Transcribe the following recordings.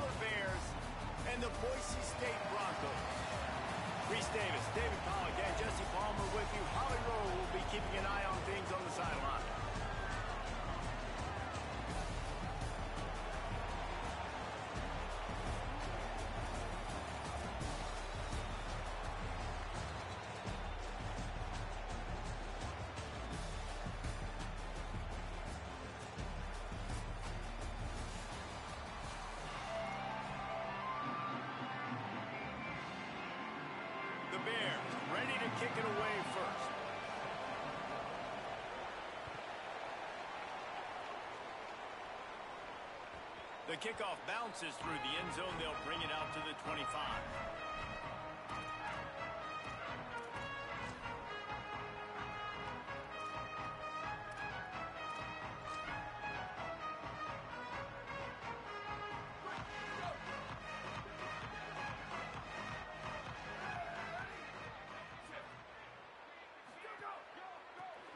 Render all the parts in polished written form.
Baylor Bears and the Boise State Broncos. Reese Davis, David Pollack, and Jesse Palmer with you. Holly Rowe will be keeping an eye on things on the sideline. The Bears ready to kick it away first. The kickoff bounces through the end zone. They'll bring it out to the 25.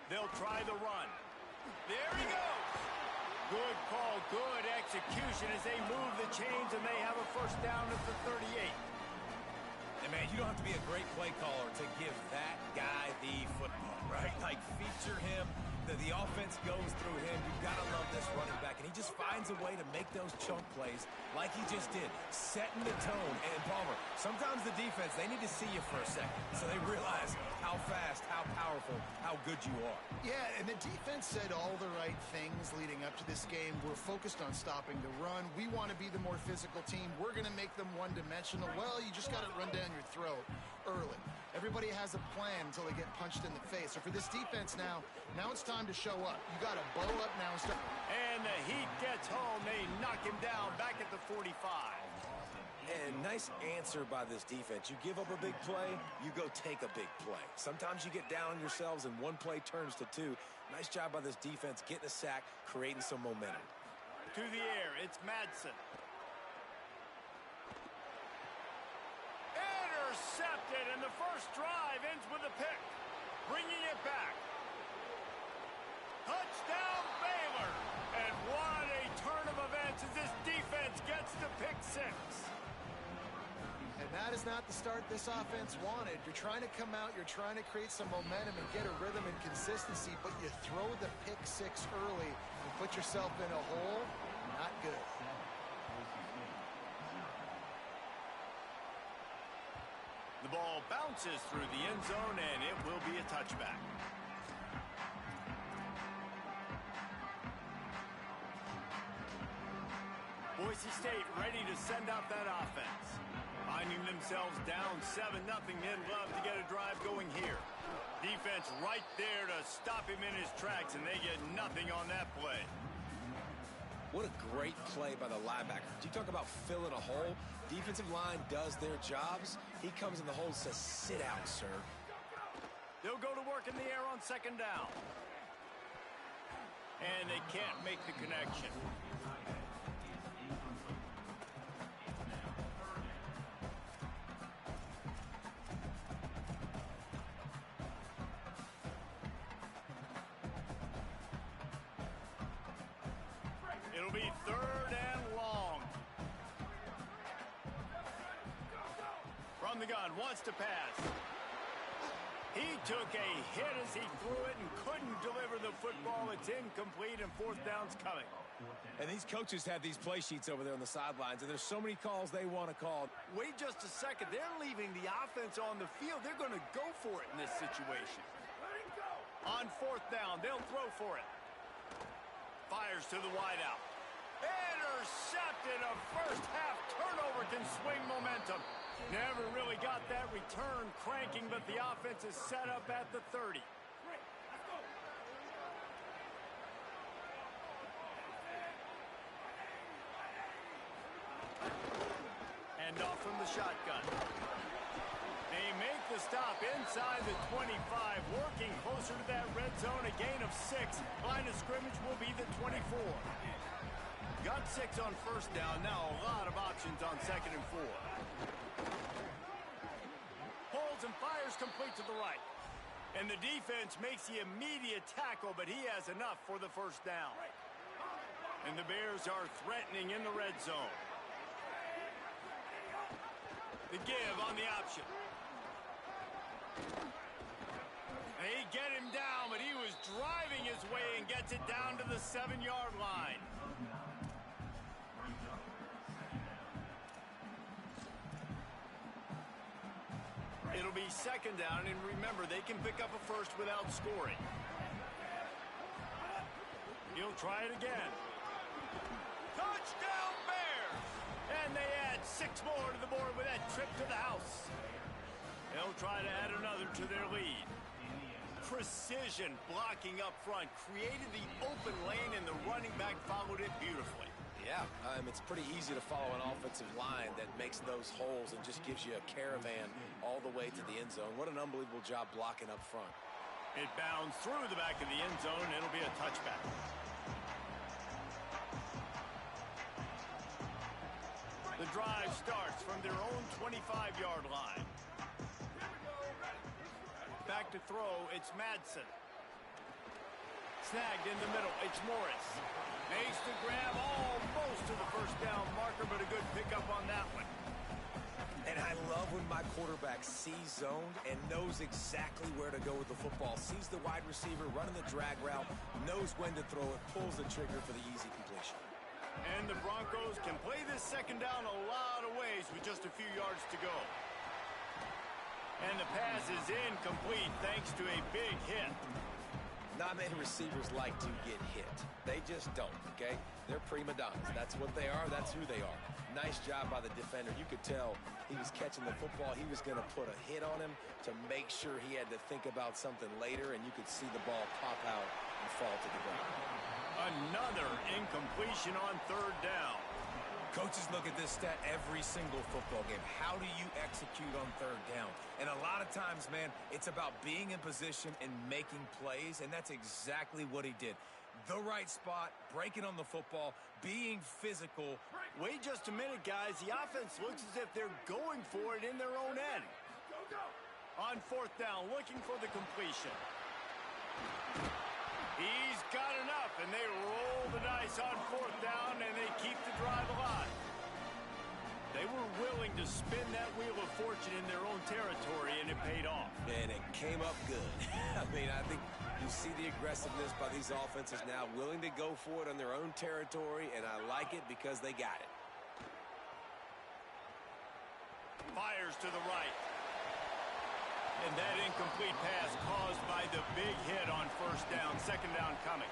They'll try the run. There he goes. Good call, good execution as they move the chains, and they have a first down at the 38. And, man, you don't have to be a great play caller to give that guy the football, right? Like, feature him. The offense goes through him. You've got to love this running back. And he just finds a way to make those chunk plays like he just did, setting the tone. And, Palmer, sometimes the defense, they need to see you for a second so they realize how fast, how powerful, how good you are. Yeah, and the defense said all the right things leading up to this game. We're focused on stopping the run. We want to be the more physical team. We're going to make them one-dimensional. Well, you just got to run down your throat early. Everybody has a plan until they get punched in the face. So for this defense now it's time to show up. You got to bow up now and start. And the heat gets home. They knock him down back at the 45. And nice answer by this defense. You give up a big play, you go take a big play. Sometimes you get down on yourselves and one play turns to two. Nice job by this defense getting a sack, creating some momentum. To the air, it's Madsen. Intercepted, and the first drive ends with a pick. Bringing it back. Touchdown Baylor. And what a turn of events as this defense gets to pick six. And that is not the start this offense wanted. You're trying to come out, you're trying to create some momentum and get a rhythm and consistency, but you throw the pick six early and put yourself in a hole. Not good. The ball bounces through the end zone, and it will be a touchback. Boise State ready to send out that offense. Finding themselves down 7-0, they'd love to get a drive going here. Defense right there to stop him in his tracks, and they get nothing on that play. What a great play by the linebacker. You talk about filling a hole. Defensive line does their jobs. He comes in the hole and says, sit out, sir. They'll go to work in the air on second down. And they can't make the connection. It'll be third and long. From the gun, wants to pass. He took a hit as he threw it and couldn't deliver the football. It's incomplete, and fourth down's coming. And these coaches have these play sheets over there on the sidelines, and there's so many calls they want to call. Wait just a second. They're leaving the offense on the field. They're going to go for it in this situation. On fourth down, they'll throw for it. Fires to the wideout. Intercepted. A first-half turnover can swing momentum. Never really got that return cranking, but the offense is set up at the 30. And off from the shotgun. They make the stop inside the 25, working closer to that red zone, a gain of 6. Line of scrimmage will be the 24. Got 6 on first down, now a lot of options on second and 4. Holds and fires complete to the right. And the defense makes the immediate tackle, but he has enough for the first down. And the Bears are threatening in the red zone. The give on the option. They get him down, but he was driving his way and gets it down to the 7-yard line. It'll be second down, and remember, they can pick up a first without scoring. He'll try it again. Touchdown Bears! And they add 6 more to the board with that trip to the house. They'll try to add another to their lead. Precision blocking up front created the open lane, and the running back followed it beautifully. Yeah, it's pretty easy to follow an offensive line that makes those holes and just gives you a caravan all the way to the end zone. What an unbelievable job blocking up front. It bounds through the back of the end zone. It'll be a touchback. The drive starts from their own 25-yard line. Back to throw, it's Madsen. Snagged in the middle, it's Morris. Makes the grab almost to the first down marker, but a good pickup on that one. And I love when my quarterback sees zoned and knows exactly where to go with the football. Sees the wide receiver running the drag route, knows when to throw it, pulls the trigger for the easy completion. And the Broncos can play this second down a lot of ways with just a few yards to go. And the pass is incomplete thanks to a big hit. Not many receivers like to get hit. They just don't, okay? They're prima donnas. That's what they are. That's who they are. Nice job by the defender. You could tell he was catching the football. He was going to put a hit on him to make sure he had to think about something later, and you could see the ball pop out and fall to the ground. Another incompletion on third down. Coaches look at this stat every single football game. How do you execute on third down? And a lot of times, man, it's about being in position and making plays, and that's exactly what he did. The right spot, breaking on the football, being physical. Wait just a minute, guys. The offense looks as if they're going for it in their own end. On fourth down, looking for the completion. He's got enough, and they roll the dice on fourth down, and they keep the drive alive. They were willing to spin that wheel of fortune in their own territory, and it paid off. And it came up good. I mean, I think you see the aggressiveness by these offenses now, willing to go for it on their own territory, and I like it because they got it. Fires to the right. And that incomplete pass caused by the big hit on first down. Second down coming.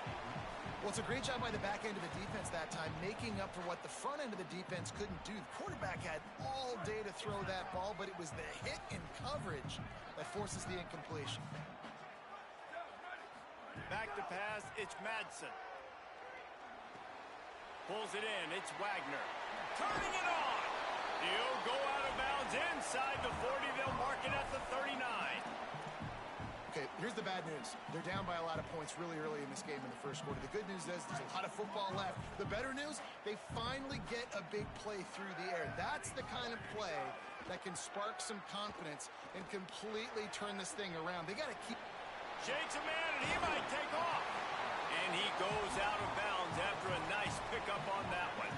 Well, it's a great job by the back end of the defense that time, making up for what the front end of the defense couldn't do. The quarterback had all day to throw that ball, but it was the hit in coverage that forces the incompletion. Back to pass, it's Madsen. Pulls it in, it's Wagner. Turning it on! He'll go out of bounds inside the 40. They'll mark it at the 39. Okay, here's the bad news. They're down by a lot of points really early in this game in the first quarter. The good news is there's a lot of football left. The better news, they finally get a big play through the air. That's the kind of play that can spark some confidence and completely turn this thing around. They got to keep... Shakes a man, and he might take off. And he goes out of bounds after a nice pickup on that one.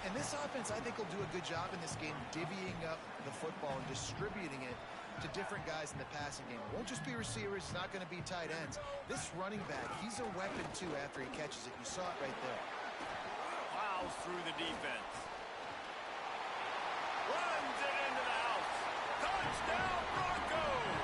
And this offense, I think, will do a good job in this game divvying up the football and distributing it to different guys in the passing game. It won't just be receivers. It's not going to be tight ends. This running back, he's a weapon, too, after he catches it. You saw it right there. Plows through the defense. Runs it into the house. Touchdown, Broncos!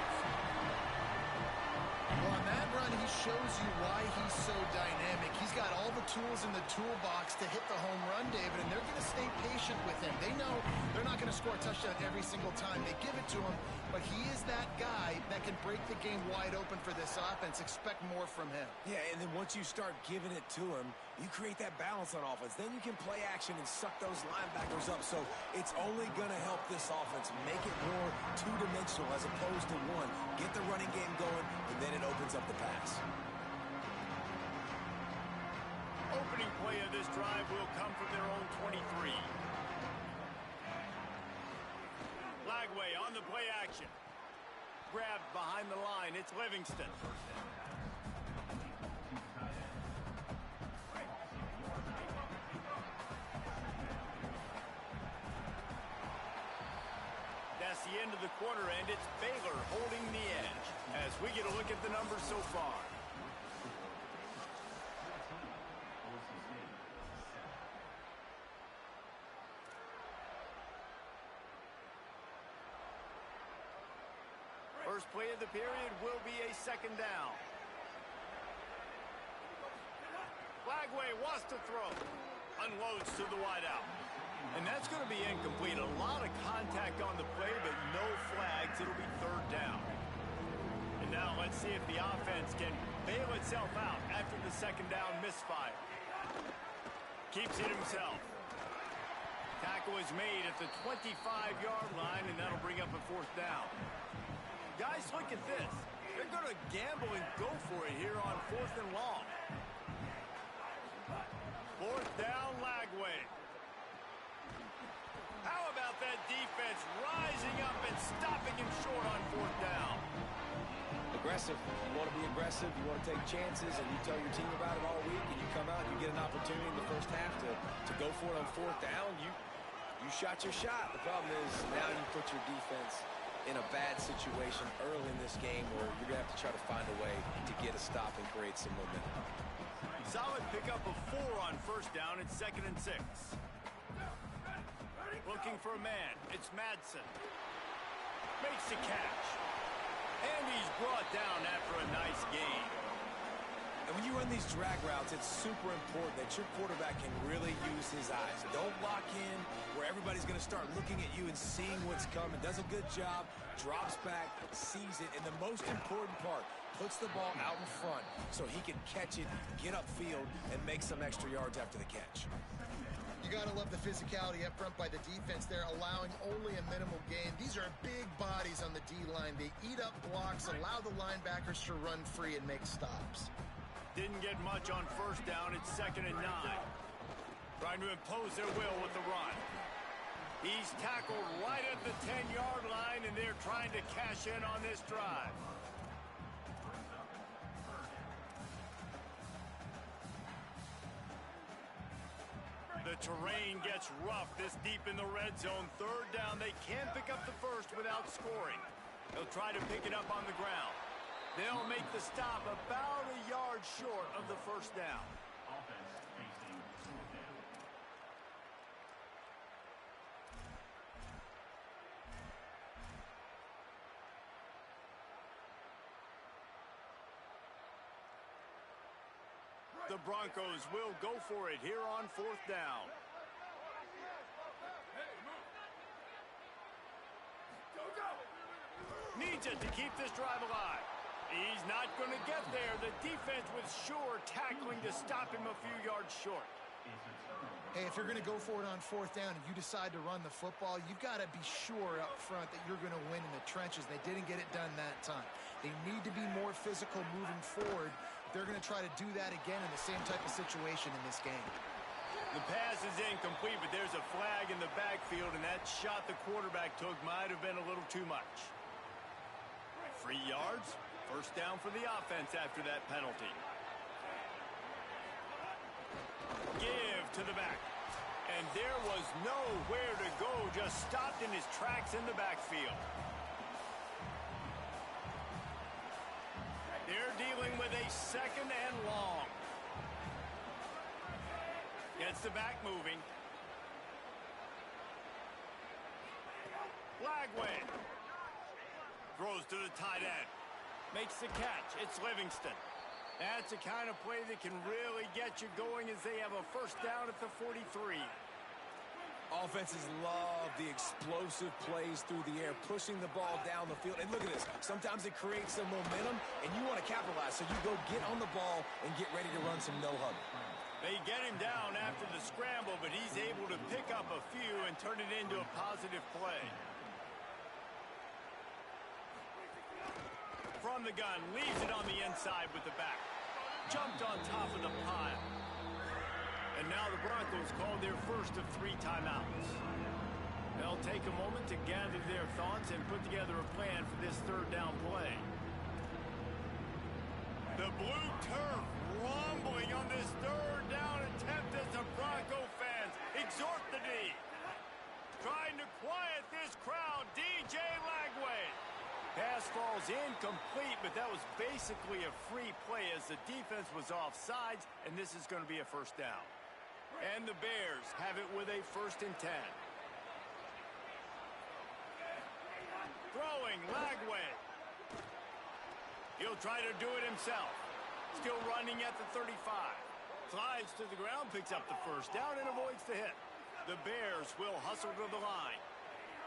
Well, on that run, he shows you why he's so dynamic. He's got all the tools in the toolbox to hit the home run, David, and they're going to stay patient with him. They know they're not going to score a touchdown every single time they give it to him, but he is that guy that can break the game wide open for this offense. Expect more from him. Yeah, and then once you start giving it to him, you create that balance on offense. Then you can play action and suck those linebackers up. So it's only going to help this offense make it more two-dimensional as opposed to one. Get the running game going, and then it opens up the pass. Opening play of this drive will come from their own 23. Lagway on the play action. Grabbed behind the line. It's Livingston. the end of the quarter, and it's Baylor holding the edge as we get a look at the numbers so far. First play of the period will be a second down. Flagway wants to throw. Unloads to the wideout. And that's going to be incomplete. A lot of contact on the play, but no flags. It'll be third down. And now let's see if the offense can bail itself out after the second down misfire. Keeps it himself. Tackle is made at the 25-yard line, and that'll bring up a fourth down. Guys, look at this. They're going to gamble and go for it here on fourth and long. Fourth down, Lagway. How about that defense rising up and stopping him short on fourth down? Aggressive. You want to be aggressive. You want to take chances, and you tell your team about it all week, and you come out and you get an opportunity in the first half to go for it on fourth down. You shot your shot. The problem is now you put your defense in a bad situation early in this game where you're going to have to try to find a way to get a stop and create some momentum. Solid pickup of 4 on first down. It's 2nd and 6. Looking for a man. It's Madsen. Makes the catch. And he's brought down after a nice gain. And when you run these drag routes, it's super important that your quarterback can really use his eyes. Don't lock in where everybody's going to start looking at you and seeing what's coming. Does a good job, drops back, sees it, and the most important part, puts the ball out in front so he can catch it, get upfield, and make some extra yards after the catch. You got to love the physicality up front by the defense there, allowing only a minimal gain. These are big bodies on the D-line. They eat up blocks, allow the linebackers to run free and make stops. Didn't get much on first down. It's 2nd and 9. Trying to impose their will with the run. He's tackled right at the 10-yard line, and they're trying to cash in on this drive. The terrain gets rough this deep in the red zone. Third down. They can't pick up the first without scoring. They'll try to pick it up on the ground. They'll make the stop about a yard short of the first down. The Broncos will go for it here on fourth down. Needs it to keep this drive alive. He's not going to get there. The defense with sure tackling to stop him a few yards short. Hey, if you're going to go for it on fourth down and you decide to run the football, you've got to be sure up front that you're going to win in the trenches. They didn't get it done that time. They need to be more physical moving forward. They're going to try to do that again in the same type of situation in this game. The pass is incomplete, but there's a flag in the backfield, and that shot the quarterback took might have been a little too much. 3 yards. First down for the offense after that penalty. Give to the back. And there was nowhere to go, just stopped in his tracks in the backfield. They're dealing with a 2nd and long. Gets the back moving. Lagway. Throws to the tight end. Makes the catch. It's Livingston. That's the kind of play that can really get you going as they have a first down at the 43. Offenses love the explosive plays through the air, pushing the ball down the field. And look at this. Sometimes it creates some momentum, and you want to capitalize. So you go get on the ball and get ready to run some no-huddle. They get him down after the scramble, but he's able to pick up a few and turn it into a positive play. From the gun, leaves it on the inside with the back. Jumped on top of the pile. And now the Broncos called their first of 3 timeouts. They'll take a moment to gather their thoughts and put together a plan for this third down play. The blue turf rumbling on this third down attempt as the Bronco fans exhort the D. Trying to quiet this crowd, DJ Lagway. Pass falls incomplete, but that was basically a free play as the defense was offsides, and this is going to be a first down. And the Bears have it with a 1st and 10. Throwing, Lagway. He'll try to do it himself. Still running at the 35. Slides to the ground, picks up the first down, and avoids the hit. The Bears will hustle to the line.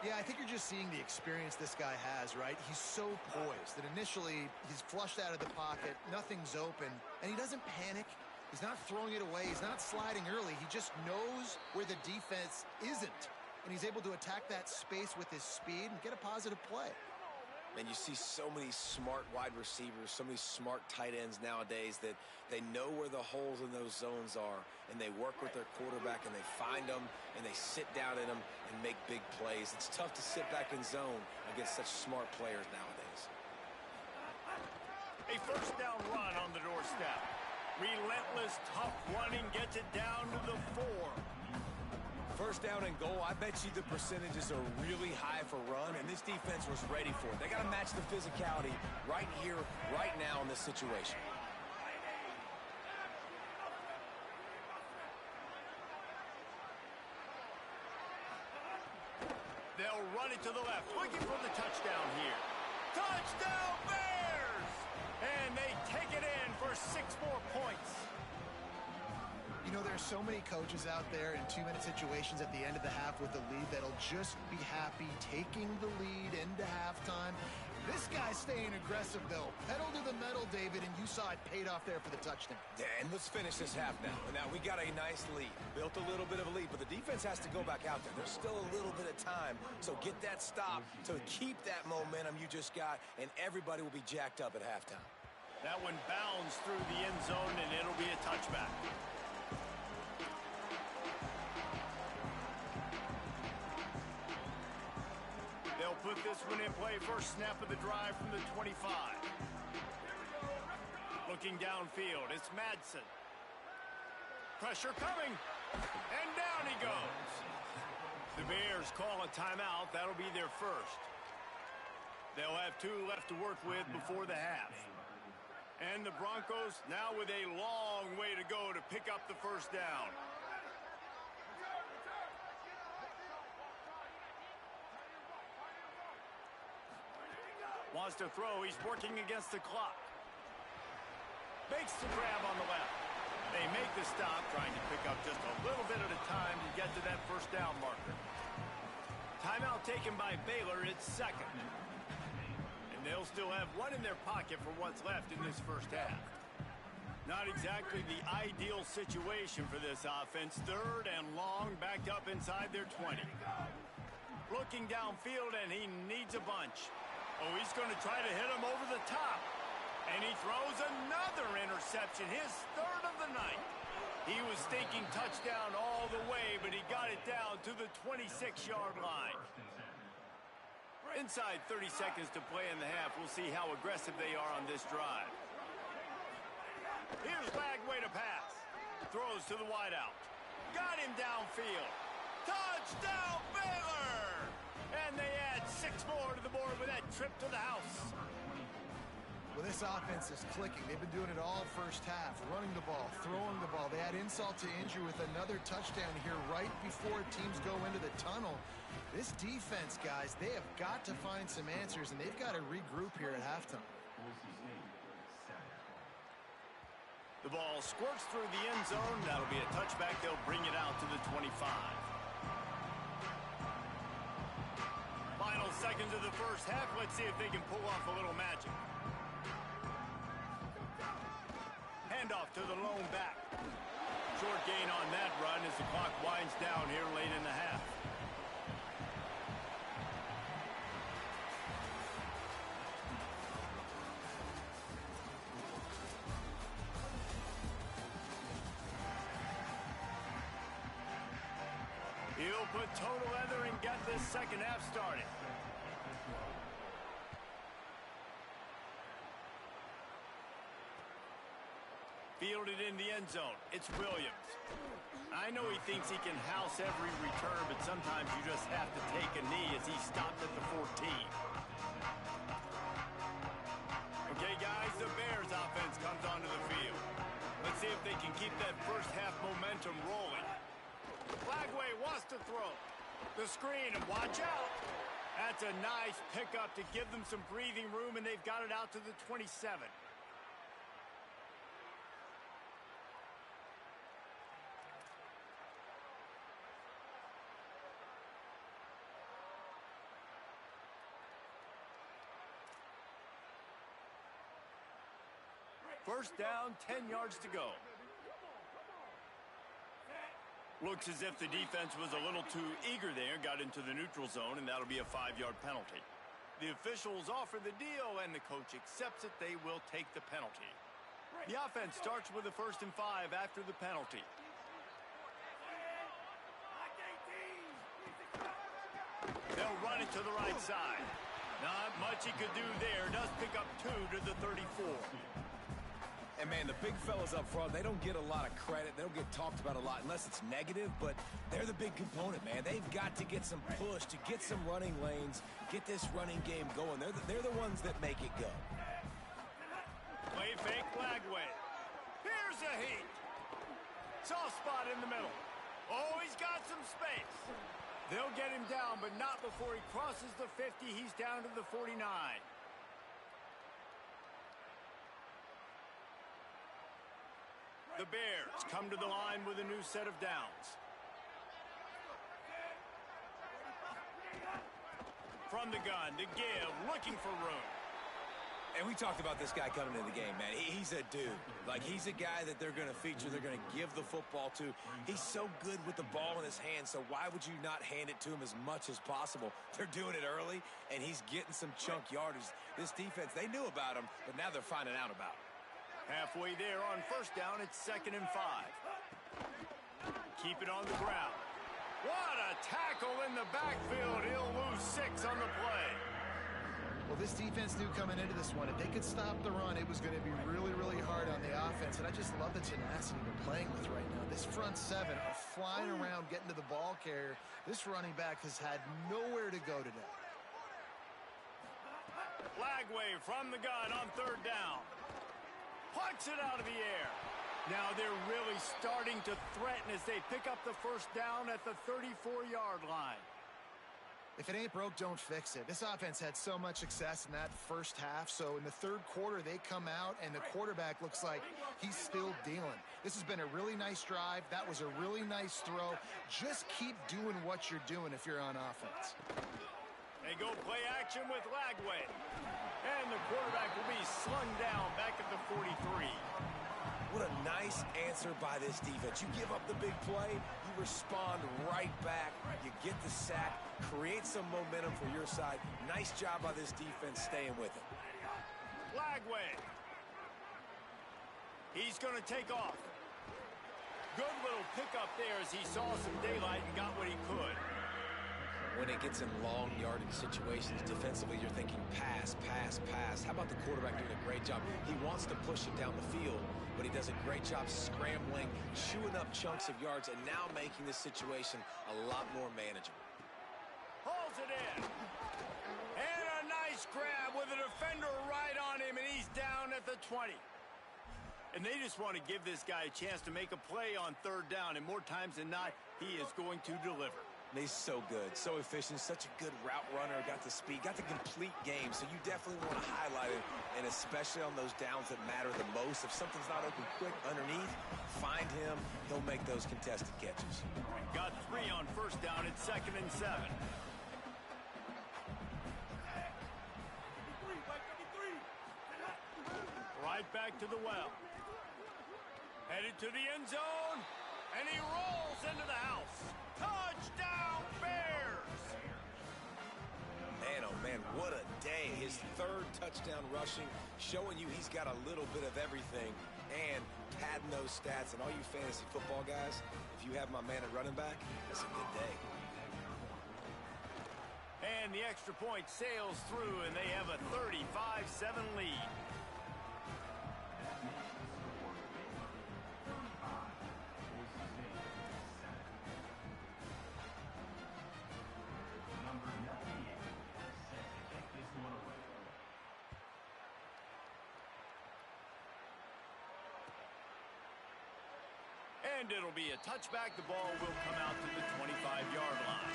Yeah, I think you're just seeing the experience this guy has, right? He's so poised that initially he's flushed out of the pocket, nothing's open, and he doesn't panic. He's not throwing it away. He's not sliding early. He just knows where the defense isn't, and he's able to attack that space with his speed and get a positive play. And you see so many smart wide receivers, so many smart tight ends nowadays that they know where the holes in those zones are, and they work with their quarterback, and they find them, and they sit down in them and make big plays. It's tough to sit back in zone against such smart players nowadays. A first down run on the doorstep. Relentless, tough running gets it down to the 4. First down and goal, I bet you the percentages are really high for run, and this defense was ready for it. They got to match the physicality right here, right now in this situation. They'll run it to the left, looking for the touchdown here. Touchdown Bears! And they take it in for 6 more points. You know, there's so many coaches out there in 2-minute situations at the end of the half with the lead that'll just be happy taking the lead into halftime. This guy's staying aggressive, though. Pedal to the metal, David, and you saw it paid off there for the touchdown. And let's finish this half now. Now, we got a nice lead. Built a little bit of a lead, but the defense has to go back out there. There's still a little bit of time, so get that stop to keep that momentum you just got, and everybody will be jacked up at halftime. That one bounds through the end zone, and it'll be a touchback. They'll put this one in play. First snap of the drive from the 25. Looking downfield, it's Madsen. Pressure coming, and down he goes. The Bears call a timeout. That'll be their first. They'll have 2 left to work with before the half. And the Broncos now with a long way to go to pick up the first down. Wants to throw. He's working against the clock. Makes the grab on the left. They make the stop, trying to pick up just a little bit at a time to get to that first down marker. Timeout taken by Baylor. It's 2nd. And they'll still have 1 in their pocket for what's left in this first half. Not exactly the ideal situation for this offense. 3rd and long, backed up inside their 20. Looking downfield, and he needs a bunch. Oh, he's going to try to hit him over the top. And he throws another interception, his 3rd of the night. He was thinking touchdown all the way, but he got it down to the 26-yard line. Inside 30 seconds to play in the half. We'll see how aggressive they are on this drive. Here's Lagway to pass. Throws to the wideout. Got him downfield. Touchdown, Baylor! And they add 6 more to the board with that trip to the house. Well, this offense is clicking. They've been doing it all first half, running the ball, throwing the ball. They add insult to injury with another touchdown here right before teams go into the tunnel. This defense, guys, they have got to find some answers, and they've got to regroup here at halftime. The ball squirts through the end zone. That'll be a touchback. They'll bring it out to the 25. Final seconds of the first half. Let's see if they can pull off a little magic. Handoff to the lone back. Short gain on that run as the clock winds down here late in the half. He'll put total leather and get this second half started. Fielded in the end zone. It's Williams. I know he thinks he can house every return, but sometimes you just have to take a as he stopped at the 14. Okay, guys, the Bears offense comes onto the field. Let's see if they can keep that first half momentum rolling. Flagway wants to throw. The screen, and watch out. That's a nice pickup to give them some breathing room, and they've got it out to the 27. First down, 10 yards to go. Looks as if the defense was a little too eager there, got into the neutral zone, and that'll be a 5-yard penalty. The officials offer the deal, and the coach accepts it. They will take the penalty. The offense starts with a 1st and 5 after the penalty. They'll run it to the right side. Not much he could do there. Does pick up 2 to the 34. And, man, the big fellas up front, they don't get a lot of credit. They don't get talked about a lot unless it's negative, but they're the big component, man. They've got to get some push, to get some running lanes, get this running game going. They're the ones that make it go. Play fake Flagway. Here's a heat. Soft spot in the middle. Oh, he's got some space. They'll get him down, but not before he crosses the 50. He's down to the 49. The Bears come to the line with a new set of downs. From the gun to give, looking for room. And we talked about this guy coming into the game, man. He's a dude. Like, he's a guy that they're going to feature, they're going to give the football to. He's so good with the ball in his hands, so why would you not hand it to him as much as possible? They're doing it early, and he's getting some chunk yardage. This defense, they knew about him, but now they're finding out about him. Halfway there on 1st down, it's 2nd and 5. Keep it on the ground. What a tackle in the backfield. He'll lose 6 on the play. Well, this defense knew coming into this one, if they could stop the run, it was going to be really, really hard on the offense. And I just love the tenacity they're playing with right now. This front 7 are flying around, getting to the ball carrier. This running back has had nowhere to go today. Flagway from the gun on 3rd down. Punts it out of the air. Now they're really starting to threaten as they pick up the 1st down at the 34-yard line. If it ain't broke, don't fix it. This offense had so much success in that first half, so in the 3rd quarter, they come out, and the quarterback looks like he's still dealing. This has been a really nice drive. That was a really nice throw. Just keep doing what you're doing if you're on offense. They go play action with Flagway. And the quarterback will be slung down back at the 43. What a nice answer by this defense. You give up the big play, you respond right back, you get the sack, create some momentum for your side. Nice job by this defense staying with it. Flagway. He's going to take off. Good little pickup there as he saw some daylight and got what he could. When it gets in long yardage situations defensively, you're thinking pass, pass, pass. How about the quarterback doing a great job? He wants to push it down the field, but he does a great job scrambling, chewing up chunks of yards, and now making this situation a lot more manageable. Hauls it in. And a nice grab with a defender right on him, and he's down at the 20. And they just want to give this guy a chance to make a play on 3rd down, and more times than not, he is going to deliver. He's so good, so efficient, such a good route runner, got the speed, got the complete game, so you definitely want to highlight it, and especially on those downs that matter the most. If something's not open quick underneath, find him. He'll make those contested catches. Got 3 on 1st down. It's 2nd and 7. Right back to the well. Headed to the end zone, and he rolls into the house. Touchdown, Bears! Man, oh man, what a day. His 3rd touchdown rushing, showing you he's got a little bit of everything, and padding those stats. And all you fantasy football guys, if you have my man at running back, that's a good day. And the extra point sails through, and they have a 35-7 lead. And it'll be a touchback. The ball will come out to the 25-yard line.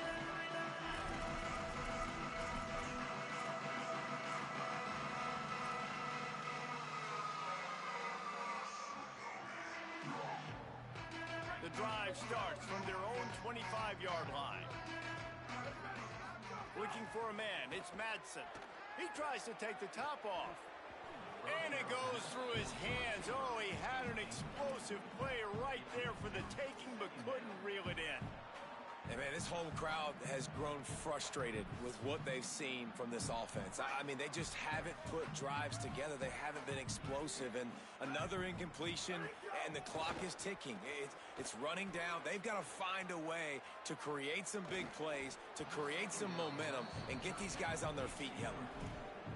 The drive starts from their own 25-yard line. Looking for a man, it's Madsen. He tries to take the top off. And it goes through his hands. Oh, he had an explosive play right there for the taking, but couldn't reel it in. And man, this whole crowd has grown frustrated with what they've seen from this offense. I mean, they just haven't put drives together. They haven't been explosive. And another incompletion, and the clock is ticking. It's running down. They've got to find a way to create some big plays, to create some momentum, and get these guys on their feet yelling.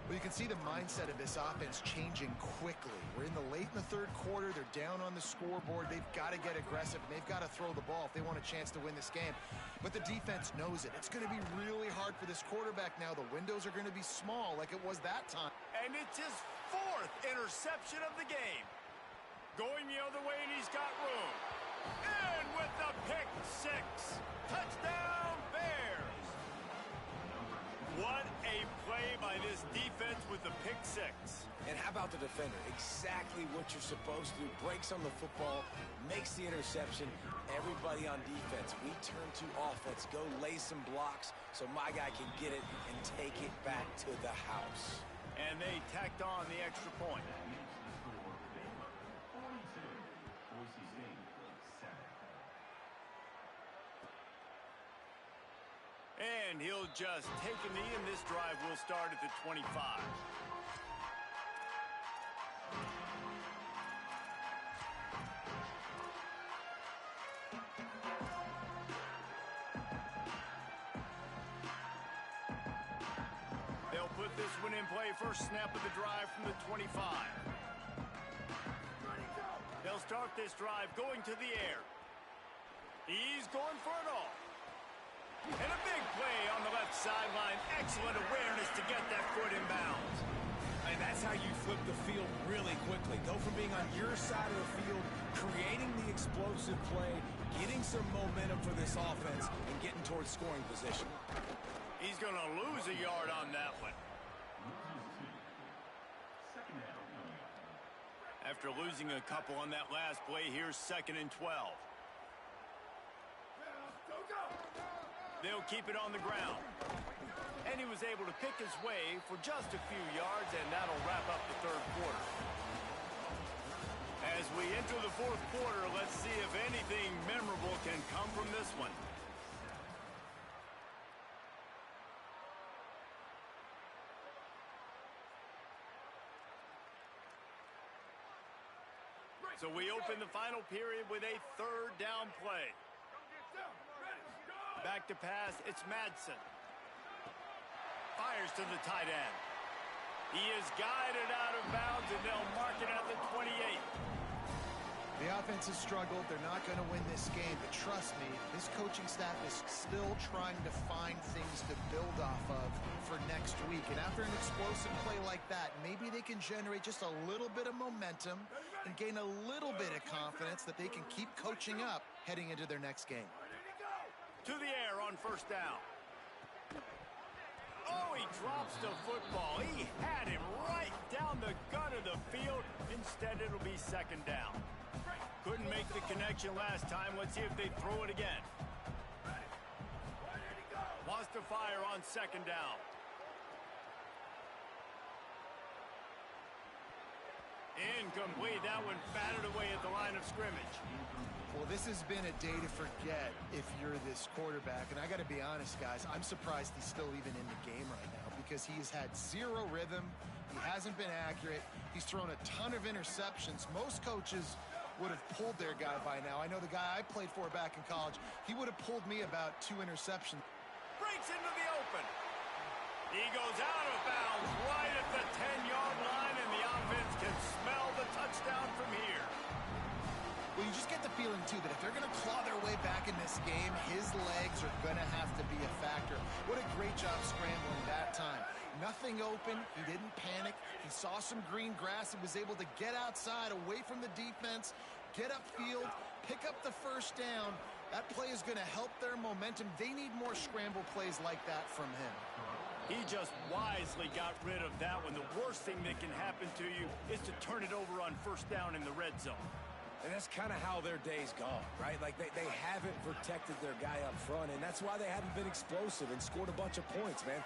Well, you can see the mindset of this offense changing quickly. We're in the late in the third quarter. They're down on the scoreboard. They've got to get aggressive, and they've got to throw the ball if they want a chance to win this game. But the defense knows it. It's going to be really hard for this quarterback now. The windows are going to be small like it was that time. And it's his fourth interception of the game. Going the other way, and he's got room. And with the pick six. Touchdown, Bears. What a play by this defense with the pick six. And how about the defender? Exactly what you're supposed to do. Breaks on the football, makes the interception. Everybody on defense, we turn to offense. Go lay some blocks so my guy can get it and take it back to the house. And they tacked on the extra point. And he'll just take a knee, and this drive will start at the 25. They'll put this one in play. First snap of the drive from the 25. They'll start this drive going to the air. He's going for it all. And a big play on the left sideline. Excellent awareness to get that foot in bounds. And that's how you flip the field really quickly. Go from being on your side of the field, creating the explosive play, getting some momentum for this offense, and getting towards scoring position. He's going to lose a yard on that one. After losing a couple on that last play, here's 2nd and 12. They'll keep it on the ground. And he was able to pick his way for just a few yards, and that'll wrap up the third quarter. As we enter the fourth quarter, let's see if anything memorable can come from this one. So we open the final period with a third down play. Back to pass, it's Madsen. Fires to the tight end. He is guided out of bounds, and they'll mark it at the 28. The offense has struggled. They're not going to win this game, but trust me, this coaching staff is still trying to find things to build off of for next week. And after an explosive play like that, maybe they can generate just a little bit of momentum and gain a little bit of confidence that they can keep coaching up heading into their next game. To the air on first down. Oh, he drops the football. He had him right down the gut of the field. Instead, it'll be 2nd down. Couldn't make the connection last time. Let's see if they throw it again. Wants to fire on 2nd down. Incomplete. That one batted away at the line of scrimmage. Well, this has been a day to forget if you're this quarterback. And I got to be honest, guys, I'm surprised he's still even in the game right now because he has had zero rhythm. He hasn't been accurate. He's thrown a ton of interceptions. Most coaches would have pulled their guy by now. I know the guy I played for back in college, he would have pulled me about 2 interceptions. Breaks into the open. He goes out of bounds right at the 10-yard line, and the offense can smell the touchdown from here. Well, you just get the feeling, too, that if they're going to claw their way back in this game, his legs are going to have to be a factor. What a great job scrambling that time. Nothing open. He didn't panic. He saw some green grass. He was able to get outside, away from the defense, get upfield, pick up the first down. That play is going to help their momentum. They need more scramble plays like that from him. He just wisely got rid of that one. The worst thing that can happen to you is to turn it over on first down in the red zone. And that's kind of how their day's gone, right? Like they haven't protected their guy up front, and that's why they haven't been explosive and scored a bunch of points, man.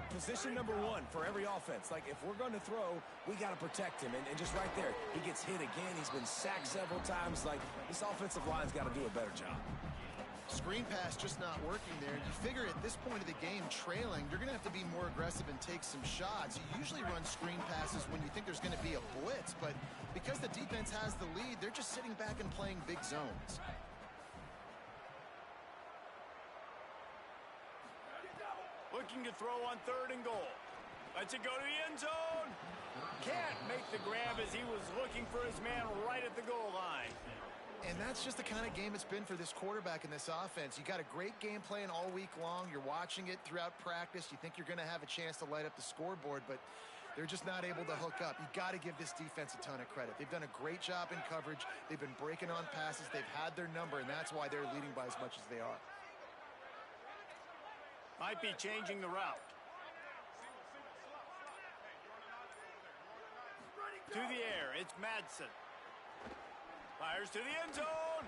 Position number one for every offense. Like, if we're going to throw, we got to protect him. And just right there, he gets hit again. He's been sacked several times. Like, this offensive line's got to do a better job. Screen pass just not working there. You figure at this point of the game, trailing, you're going to have to be more aggressive and take some shots. You usually run screen passes when you think there's going to be a blitz, but because the defense has the lead, they're just sitting back and playing big zones. Looking to throw on 3rd and goal. Lets it go to the end zone. Can't make the grab as he was looking for his man right at the goal line. And that's just the kind of game it's been for this quarterback in this offense. You got a great game plan all week long. You're watching it throughout practice. You think you're going to have a chance to light up the scoreboard, but they're just not able to hook up. You got to give this defense a ton of credit. They've done a great job in coverage. They've been breaking on passes. They've had their number, and that's why they're leading by as much as they are. Might be changing the route. To the air, it's Madsen. Fires to the end zone.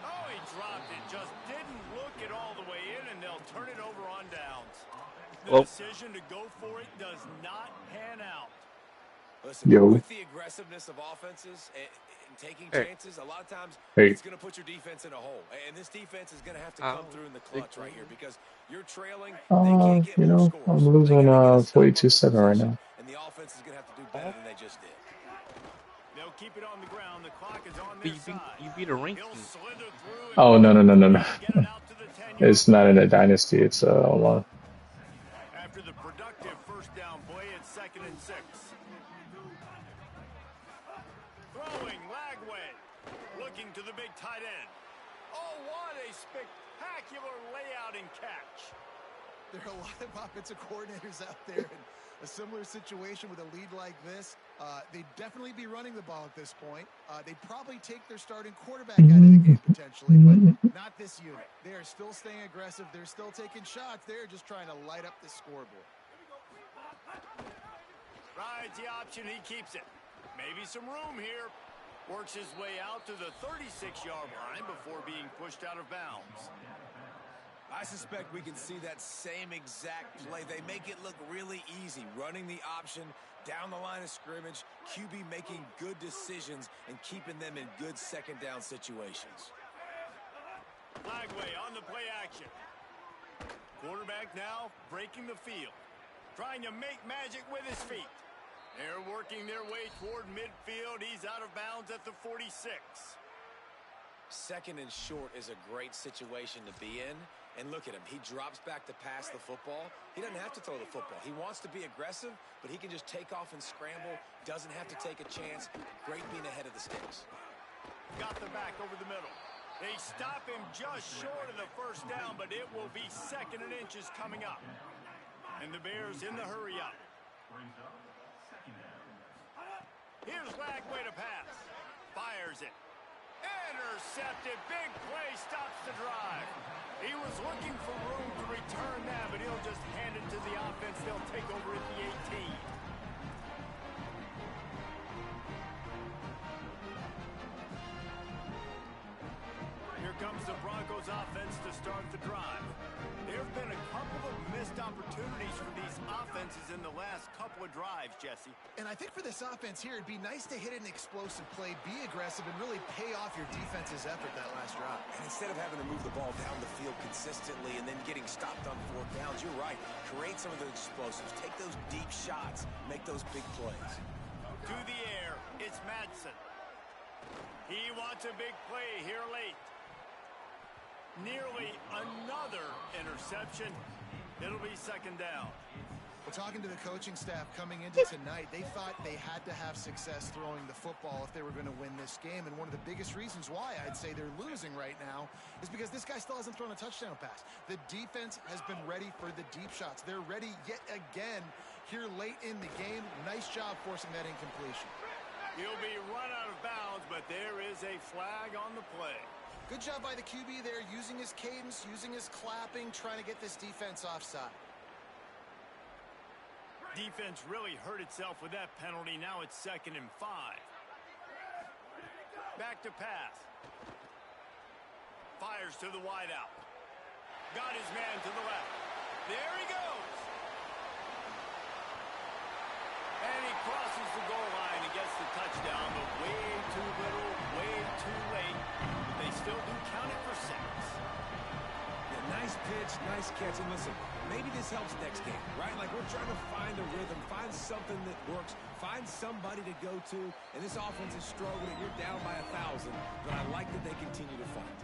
Oh, he dropped it. Just didn't look it all the way in, and they'll turn it over on downs. The decision to go for it does not pan out. Listen, with the aggressiveness of offenses and taking chances, a lot of times it's going to put your defense in a hole. And this defense is going to have to come through in the clutch right here because you're trailing. They can't get more scores. I'm losing 42-7 right now. And the offense is going to have to do better than they just did. They'll keep it on the ground. The clock is on their side. You beat a ranking. Oh, no. It's not in a dynasty. It's online. After the productive first down play, it's 2nd and 6. Throwing, Lagway. Looking to the big tight end. Oh, what a spectacular layout and catch. There are a lot of offensive coordinators out there in a similar situation with a lead like this. They'd definitely be running the ball at this point. They'd probably take their starting quarterback out of the game potentially, but not this unit. They are still staying aggressive. They're still taking shots. They're just trying to light up the scoreboard. Rides the option. He keeps it. Maybe some room here. Works his way out to the 36-yard line before being pushed out of bounds. I suspect we can see that same exact play. They make it look really easy, running the option down the line of scrimmage, QB making good decisions and keeping them in good second down situations. Lagway on the play action. Quarterback now breaking the field, trying to make magic with his feet. They're working their way toward midfield. He's out of bounds at the 46. 2nd and short is a great situation to be in. And look at him. He drops back to pass the football. He doesn't have to throw the football. He wants to be aggressive, but he can just take off and scramble. Doesn't have to take a chance. Great being ahead of the sticks. Got the back over the middle. They stop him just short of the first down, but it will be 2nd and inches coming up. And the Bears in the hurry up. Here's Lagway to pass. Fires it. Intercepted. Big play stops the drive. He was looking for room to return that, but he'll just hand it to the offense. They'll take over at the 18. Here comes the Broncos offense to start the drive. There have been a couple of missed opportunities for these offenses in the last couple of drives, Jesse. And I think for this offense here, it'd be nice to hit an explosive play, be aggressive, and really pay off your defense's effort that last drive. And instead of having to move the ball down the field consistently and then getting stopped on 4th downs, you're right. Create some of those explosives. Take those deep shots. Make those big plays. To the air, it's Madsen. He wants a big play here late. Nearly another interception. It'll be 2nd down. Well, talking to the coaching staff coming into tonight, they thought they had to have success throwing the football if they were going to win this game. And one of the biggest reasons why I'd say they're losing right now is because this guy still hasn't thrown a touchdown pass. The defense has been ready for the deep shots. They're ready yet again here late in the game. Nice job forcing that incompletion. He'll be run out of bounds, but there is a flag on the play. Good job by the QB there, using his cadence, using his clapping, trying to get this defense offside. Defense really hurt itself with that penalty. Now it's 2nd and 5. Back to pass. Fires to the wideout. Got his man to the left. There he goes. And he crosses the goal line and gets the touchdown, but way too little, way too late. But they still do count it for 6. Yeah, nice pitch, nice catch. And listen, maybe this helps next game, right? Like we're trying to find a rhythm, find something that works, find somebody to go to. And this offense is struggling. You're down by 1,000, but I like that they continue to fight.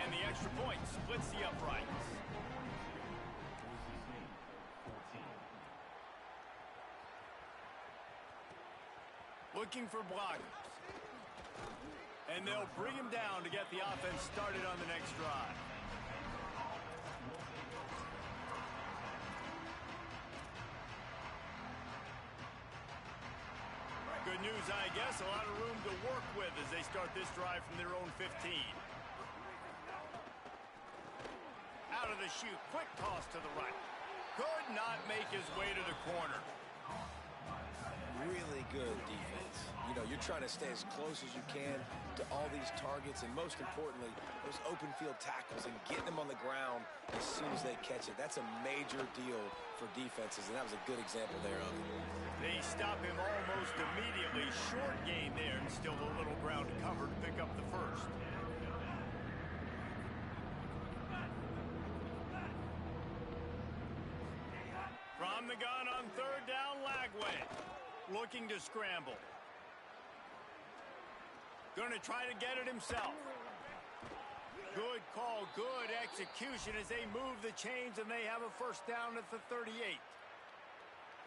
And the extra point splits the uprights. Looking for blockers. And they'll bring him down to get the offense started on the next drive. Good news, I guess. A lot of room to work with as they start this drive from their own 15. Out of the chute. Quick toss to the right. Could not make his way to the corner. Really good defense. You know, you're trying to stay as close as you can to all these targets, and most importantly, those open field tackles and getting them on the ground as soon as they catch it. That's a major deal for defenses, and that was a good example there of it. They stop him almost immediately. Short gain there, and still a little ground to cover to pick up the first. From the gun on 3rd down, Lagway. Looking to scramble. Going to try to get it himself. Good call, good execution as they move the chains and they have a first down at the 38.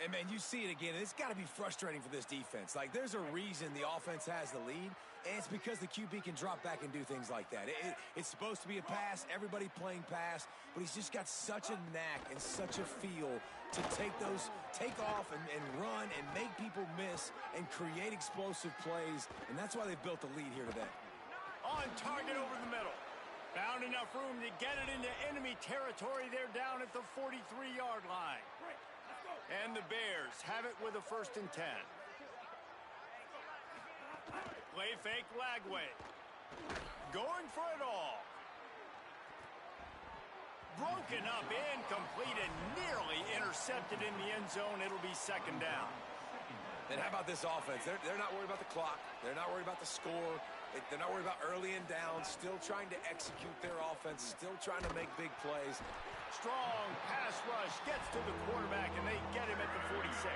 And, man, you see it again. It's got to be frustrating for this defense. Like, there's a reason the offense has the lead, and it's because the QB can drop back and do things like that. It's supposed to be a pass, everybody playing pass, but he's just got such a knack and such a feel to take off and run and make people miss and create explosive plays, and that's why they've built the lead here today. On target over the middle. Found enough room to get it into enemy territory. They're down at the 43-yard line. And the Bears have it with a 1st and 10. Play fake Lagway. Going for it all. Broken up, incomplete, and nearly intercepted in the end zone. It'll be 2nd down. And how about this offense? They're not worried about the clock. They're not worried about the score. They're not worried about early and down. Still trying to execute their offense. Still trying to make big plays. Strong pass rush gets to the quarterback, and they get him at the 46.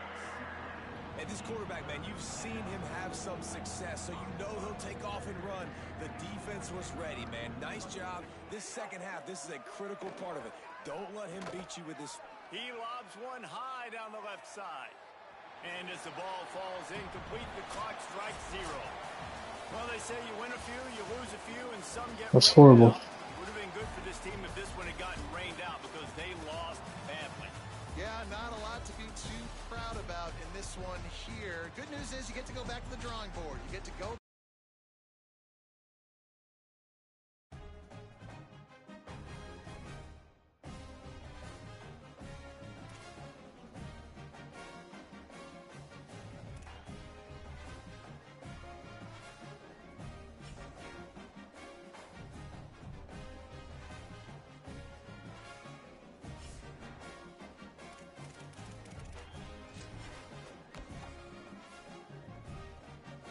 And this quarterback, man, you've seen him have some success, so you know he'll take off and run. The defense was ready, man. Nice job. This second half, this is a critical part of it. Don't let him beat you with this. He lobs one high down the left side. And as the ball falls incomplete, the clock strikes 0. Well, they say you win a few, you lose a few, and some get That's horrible. out. Would have been good for this team if this one had gotten rained out because they lost badly. Yeah, not a lot to be too proud about in this one here. Good news is you get to go back to the drawing board. You get to go